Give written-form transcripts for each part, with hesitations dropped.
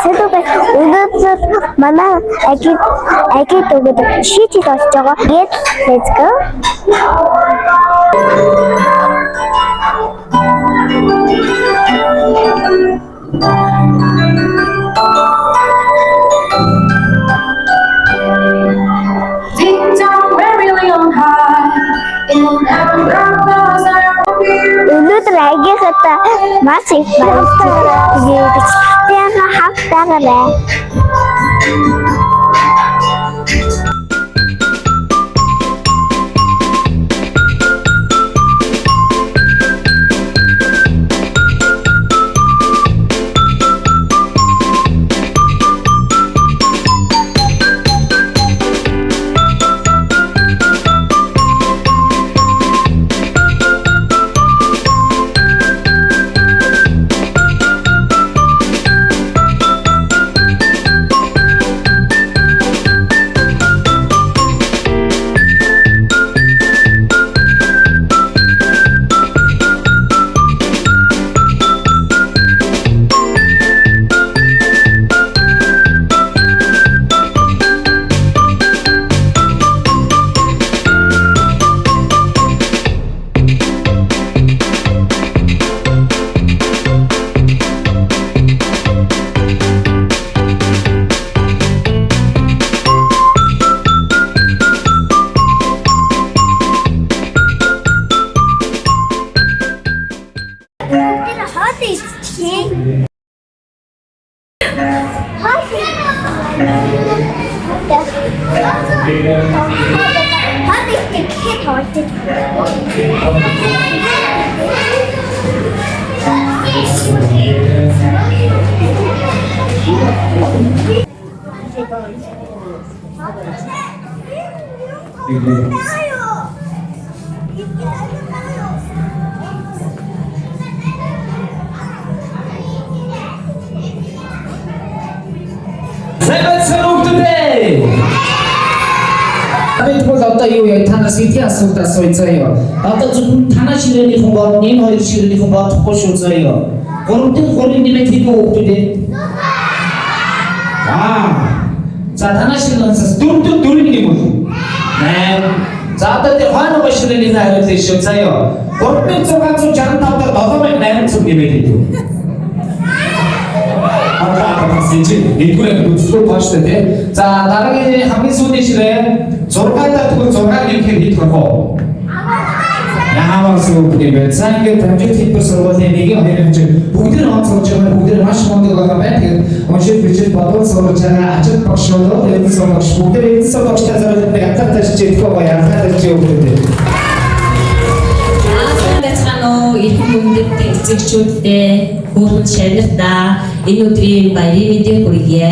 Сэдвээ өнөөдөр манай агид өгöd шийдэл болж байгаа. Let's go. Өнөөдөр агийнхаа маш их баярлалаа. Яна хавтаарай. Одоо юу яг танаас хэдийн асуултаа сууцгаая. Одоо зөвхөн танаа ширээний бод, энэ хоёр ширээний бодохгүй шүү заяа. Гуравдын нэмээд хэдэн хүүхдүүд вэ? За танаа ширээнээс дөрөв юм уу? 8. За одоо тэр хаана ширээний хариулт шүү заяа. 3665 дээр 7800 нэмээд хэдэн. Нэгдүгээр бүцлүү поштой тий. За дараагийн хамгийн сүүлийн ширээ 6-аар тэгвэл 6 гэхээр хэд гэх вэ? Яавар сүүл гэвэл сайн гэж хамжиж хэлбэр сургуулийн нэг хоёрын бүгд нь онцолж байгаа бүгд маш мундаг байгаа байх. Тэгэхээр уншиж бичиж бодвол сурч байгаа ачаал багшоо энэ сургууль бүгд энэ сургуультай зориулдаг ятгатаж чийдгөө ятгатаж өгдөг. Ирэх хүндэт эцэгчүүдтэй хүүхэд шанартаа энэ өдрийн баярын мэндийг хүргье.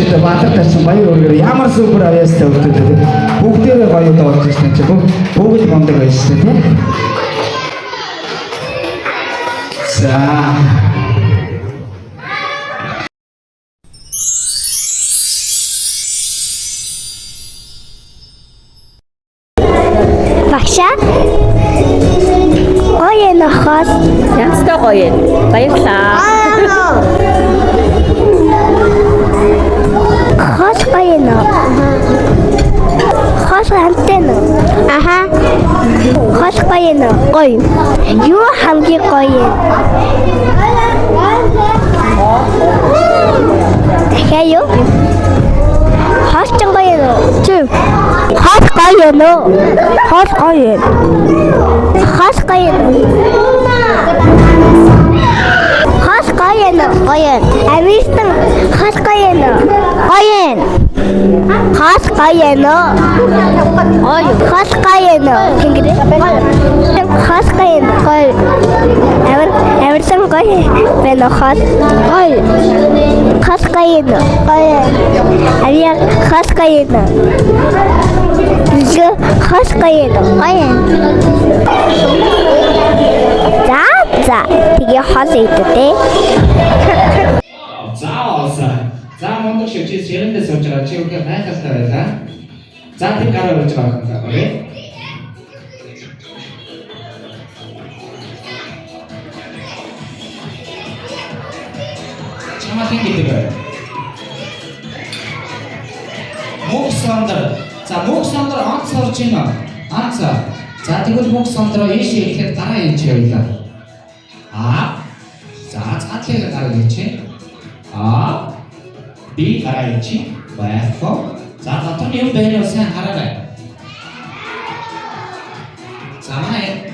хүүхдүүдэд баатар тарчин баяр хүргэе. Ямар супер авьяастай хүүхдүүдэд бүгдээрээ гоё болж ирсэн чи бүгд мундаг байсан тийм. За Багшаа гоё нөхөс Янзтай гоё. Баярлалаа. хос гоё нөө хос хамтэн аха хос гоё нөө гоё юу хамгийн гоё дахиад хос ч гоё нөө чив хос гоё нөө хос гоё хос гоё хос гоё нөө гоё амистан хос гоё нөө гоё хос гоё нөө гоё хос гоё нөө кингэрэ хос гоё нөө гоё эвэрсэн гоё бэнэ хос гоё хос гоё нөө гоё авиа хос гоё нөө Жи хос гоё нөө гоё за тэгээ хос идэгтэй За мундаг шиг чи сэрэндээ сууж байгаа чи үгүй гайхалтай байлаа. За тэр гараа болж байгаа юм байна. Чамаа хийгээд байгаа. Моксандр. За моксандр анц орж байна. Анц. За тэгвэл моксандр ийш ирэхэд гараа ийч явлаа. За цаатлыг гараа ийч. Би гараа ийч. Баяртай. За дотор юм байна уу сайн хараарай. За манай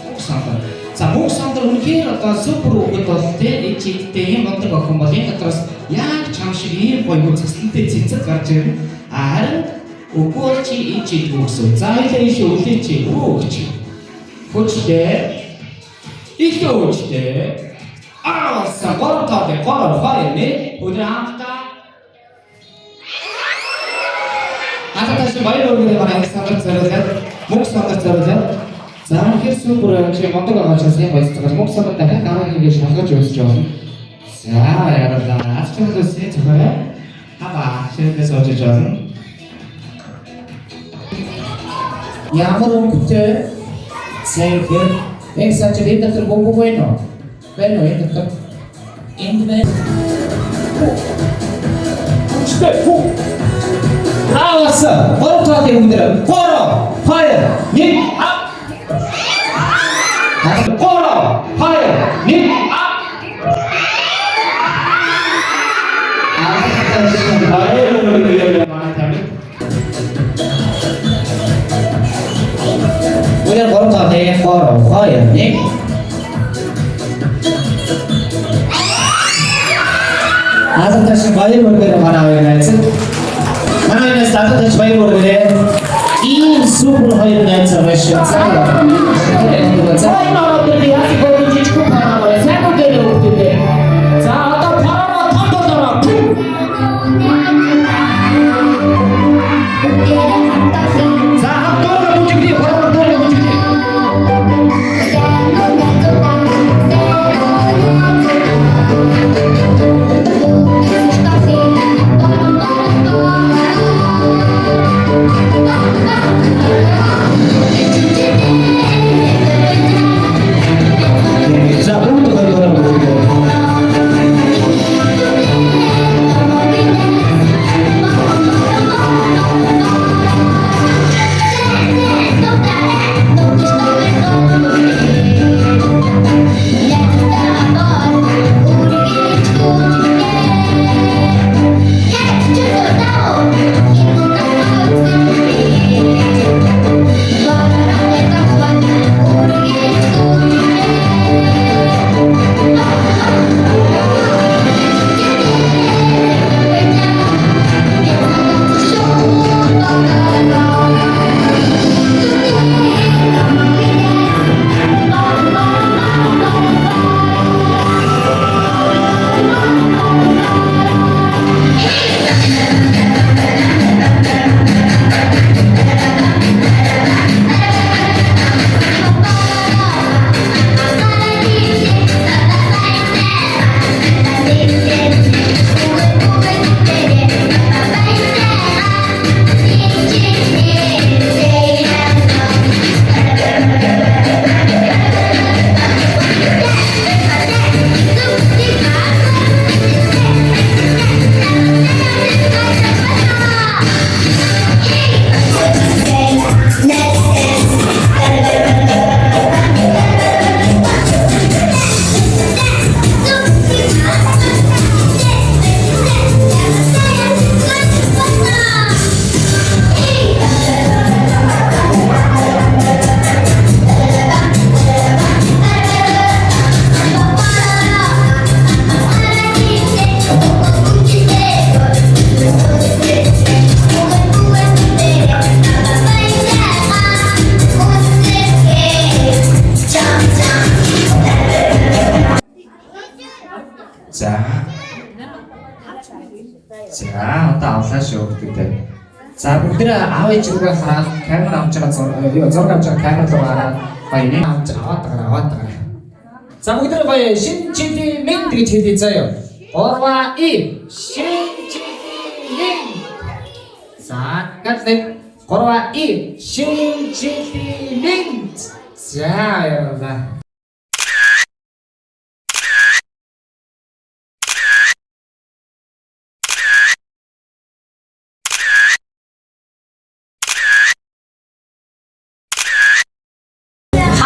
моксандр. За моксандр үнэхээр одоо супер өгöd бол тэ ичтэй юм болдог охин бол энэ дотроос яг чам шиг ийм гоё цэцлэнтэй цэцэг гарч ирнэ. Харин өгөө чи ичид өгсөн. За илээ иш өглөө чи өгч. Хүчтэй. Их өчтэй. Са гортод гор хайне өдөр хамтаа. Ататаш баяр өргөдөө манай самбар зэрэг моксандр зэрэг. За үнэхээр супер чи мондог байгаа учраас юм баярлалаа. Моксандр дахиад гараа хийгээ шалгаж өгсөж байна. За баярлалаа. Ачаалаас зөвхөн хава шийдээс очиж байна. Ямар өнгөтэй сайхан эксаж дэдэтэр бомбо байна. Байна уу дэдэтэр? Эндвэ. Чтэй фу. Аваса, гортод юмдэр. Коро, фаер, нэг ап. Коро, фаер, нэг ап. Udah korum tadi korum, ya nih. Asal terus balik bergerak mana yang itu? Mana yang satu terus balik bergerak? Ini super high night selection. Saya mau berlihat si bau cuci mana boleh? Saya mau jadi waktu deh. Saya atau para tanpa tanpa. За одоо авлаа шүү бүгдээ. За бүгдээ аав ээж рүүгээ хараад камера авч байгаа зураг авч байгаа камер руу хараад баян аваад байгаа. За бүгдээ баяа шин жилийн мэд гэж хэлээ заяа. 3 шин жилийн. За гацээ 3 шин жилийн. За яа.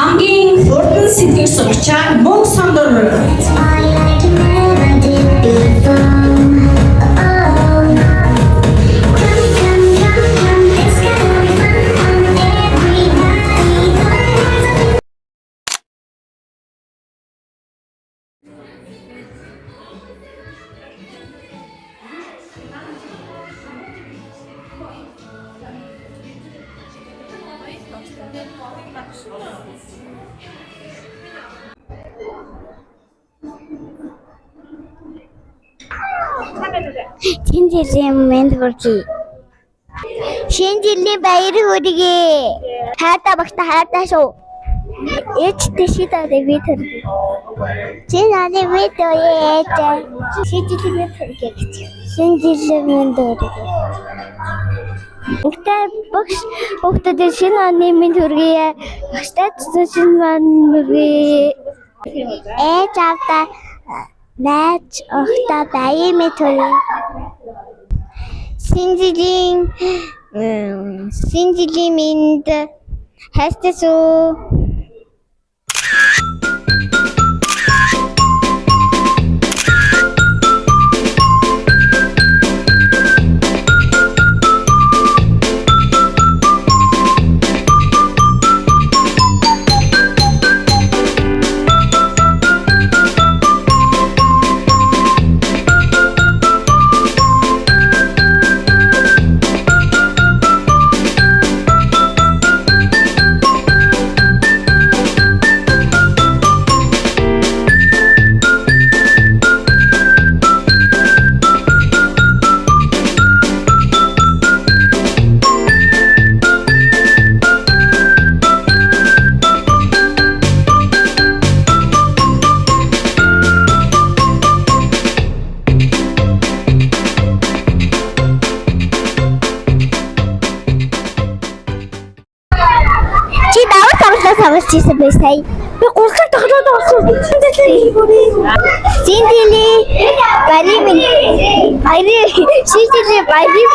хамгийн хурдан сэтгэл сугчаар мөнх сандар Шинэ мэнд хүргэе. Шинэ жилийн баяр хүргэе. Хайртай багтаа хайртай шүү. Ээжтэй шидээ би тэр. Шинэ аны мэд ээж. Шинэ жилийн мэнд хүргэе гэж. Шинэ жилийн мэнд хүргэе. Өгтэй багш өгтөд шинэ аны мэнд хүргэе. Багштай шинэ мэнд хүргэе. Ээж автаа найз охтой баяр мэд хүргэе. Шинэ мэнд хайртай шүү. Самсчихсан бай сая. Би гурхаг тоглоод авсан. Зиндили баярын шинэ жилийн баярын